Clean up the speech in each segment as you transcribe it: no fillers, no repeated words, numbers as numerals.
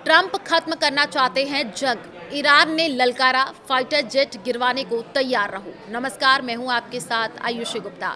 Trump खत्म करना चाहते हैं जंग। ईरान ने ललकारा, फाइटर जेट गिरवाने को तैयार रहो। नमस्कार, मैं हूं आपके साथ आयुषी गुप्ता।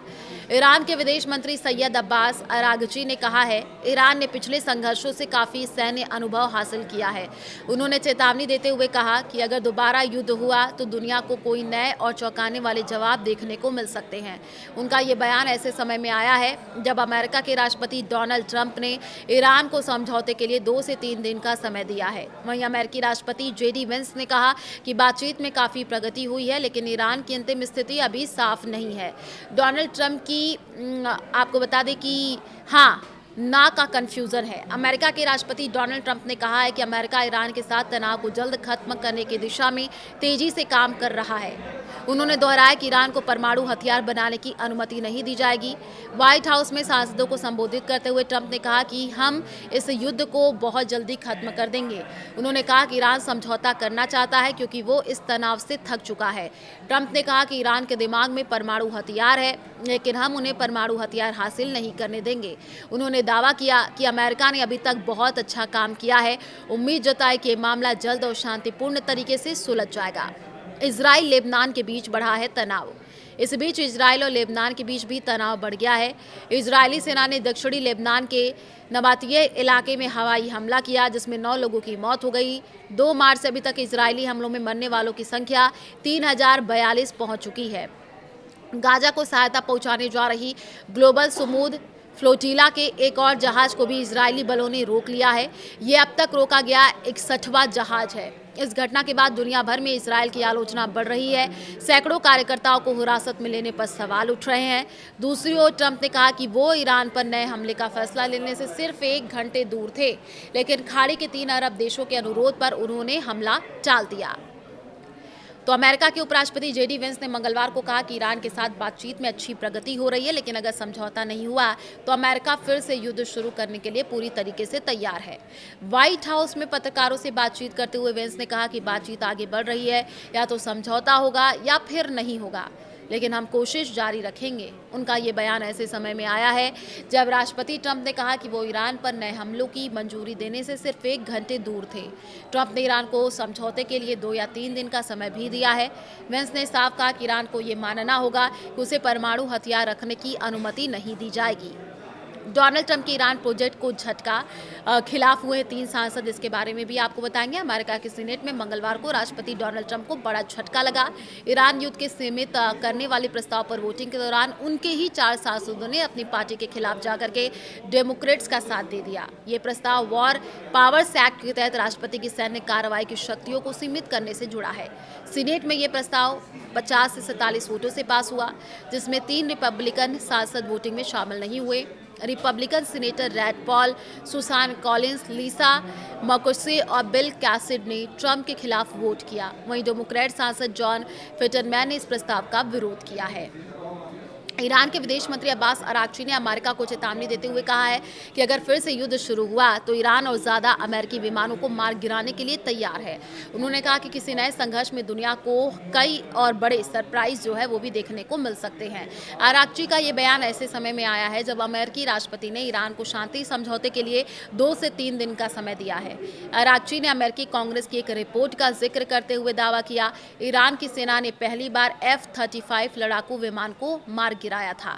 ईरान के विदेश मंत्री सैयद अब्बास अरागची ने कहा है, ईरान ने पिछले संघर्षों से काफी सैन्य अनुभव हासिल किया है। उन्होंने चेतावनी देते हुए कहा कि अगर दोबारा युद्ध हुआ तो दुनिया को कोई नए और चौंकाने वाले जवाब देखने को मिल सकते हैं। उनका ये बयान ऐसे समय में आया है जब अमेरिका के राष्ट्रपति डोनाल्ड ट्रंप ने ईरान को समझौते के लिए 2 से 3 दिन का समय दिया है। वहीं अमेरिकी राष्ट्रपति जेडी वेंस ने कहा कि बातचीत में काफी प्रगति हुई है, लेकिन ईरान की अंतिम स्थिति अभी साफ नहीं है। डोनाल्ड ट्रंप की आपको बता दें कि हाँ ना का कंफ्यूजन है। अमेरिका के राष्ट्रपति डोनाल्ड ट्रंप ने कहा है कि अमेरिका ईरान के साथ तनाव को जल्द खत्म करने की दिशा में तेजी से काम कर रहा है। उन्होंने दोहराया कि ईरान को परमाणु हथियार बनाने की अनुमति नहीं दी जाएगी। व्हाइट हाउस में सांसदों को संबोधित करते हुए ट्रंप ने कहा कि हम इस युद्ध को बहुत जल्दी खत्म कर देंगे। उन्होंने कहा कि ईरान समझौता करना चाहता है क्योंकि वो इस तनाव से थक चुका है। ट्रंप ने कहा कि ईरान के दिमाग में परमाणु हथियार है, लेकिन हम उन्हें परमाणु हथियार हासिल नहीं करने देंगे। उन्होंने दावा किया कि अमेरिका ने अभी तक बहुत अच्छा काम किया है। उम्मीद जताई कि मामला जल्द और शांतिपूर्ण तरीके से सुलझ जाएगा। इजराइल लेबनान के बीच बढ़ा है तनाव। इस बीच इजराइल और लेबनान के बीच भी तनाव बढ़ गया है। इजरायली सेना ने दक्षिणी लेबनान के नबातिये इलाके में हवाई हमला किया, जिसमें 9 लोगों की मौत हो गई। 2 मार्च से अभी तक इजरायली हमलों में मरने वालों की संख्या 3042 पहुंच चुकी है। गाजा को सहायता पहुंचाने जा रही ग्लोबल सुमूद फ्लोटिला के एक और जहाज को भी इजरायली बलों ने रोक लिया है। ये अब तक रोका गया 61वां जहाज है। इस घटना के बाद दुनिया भर में इसराइल की आलोचना बढ़ रही है। सैकड़ों कार्यकर्ताओं को हिरासत में लेने पर सवाल उठ रहे हैं। दूसरी ओर ट्रंप ने कहा कि वो ईरान पर नए हमले का फैसला लेने से सिर्फ 1 घंटे दूर थे, लेकिन खाड़ी के 3 अरब देशों के अनुरोध पर उन्होंने हमला टाल दिया। तो अमेरिका के उपराष्ट्रपति जेडी वेंस ने मंगलवार को कहा कि ईरान के साथ बातचीत में अच्छी प्रगति हो रही है, लेकिन अगर समझौता नहीं हुआ तो अमेरिका फिर से युद्ध शुरू करने के लिए पूरी तरीके से तैयार है। व्हाइट हाउस में पत्रकारों से बातचीत करते हुए वेंस ने कहा कि बातचीत आगे बढ़ रही है, या तो समझौता होगा या फिर नहीं होगा, लेकिन हम कोशिश जारी रखेंगे। उनका ये बयान ऐसे समय में आया है जब राष्ट्रपति ट्रंप ने कहा कि वो ईरान पर नए हमलों की मंजूरी देने से सिर्फ 1 घंटे दूर थे। ट्रंप ने ईरान को समझौते के लिए 2 या 3 दिन का समय भी दिया है। वेंस ने साफ कहा कि ईरान को ये मानना होगा कि उसे परमाणु हथियार रखने की अनुमति नहीं दी जाएगी। डोनाल्ड ट्रंप के ईरान प्रोजेक्ट को झटका खिलाफ हुए 3 सांसद, इसके बारे में भी आपको बताएंगे। अमेरिका के सीनेट में मंगलवार को राष्ट्रपति डोनाल्ड ट्रंप को बड़ा झटका लगा। ईरान युद्ध के सीमित करने वाले प्रस्ताव पर वोटिंग के दौरान उनके ही 4 सांसदों ने अपनी पार्टी के खिलाफ जाकर के डेमोक्रेट्स का साथ दे दिया। ये प्रस्ताव वॉर पावर्स एक्ट के तहत राष्ट्रपति की सैन्य कार्रवाई की शक्तियों को सीमित करने से जुड़ा है। सीनेट में ये प्रस्ताव 50 से 47 वोटों से पास हुआ, जिसमें 3 रिपब्लिकन सांसद वोटिंग में शामिल नहीं हुए। Republican senator Rand Paul, Susan Collins, Lisa Murkowski और बिल कैसिडी ने ट्रंप के खिलाफ वोट किया। वहीं डेमोक्रेट सांसद जॉन फिटरमैन ने इस प्रस्ताव का विरोध किया है। ईरान के विदेश मंत्री अब्बास अरागची ने अमेरिका को चेतावनी देते हुए कहा है कि अगर फिर से युद्ध शुरू हुआ तो ईरान और ज़्यादा अमेरिकी विमानों को मार गिराने के लिए तैयार है। उन्होंने कहा कि किसी नए संघर्ष में दुनिया को कई और बड़े सरप्राइज जो है वो भी देखने को मिल सकते हैं। अरागची का ये बयान ऐसे समय में आया है जब अमेरिकी राष्ट्रपति ने ईरान को शांति समझौते के लिए 2 से 3 दिन का समय दिया है। अरागची ने अमेरिकी कांग्रेस की एक रिपोर्ट का जिक्र करते हुए दावा किया, ईरान की सेना ने पहली बार F-35 लड़ाकू विमान को मार गिराया था।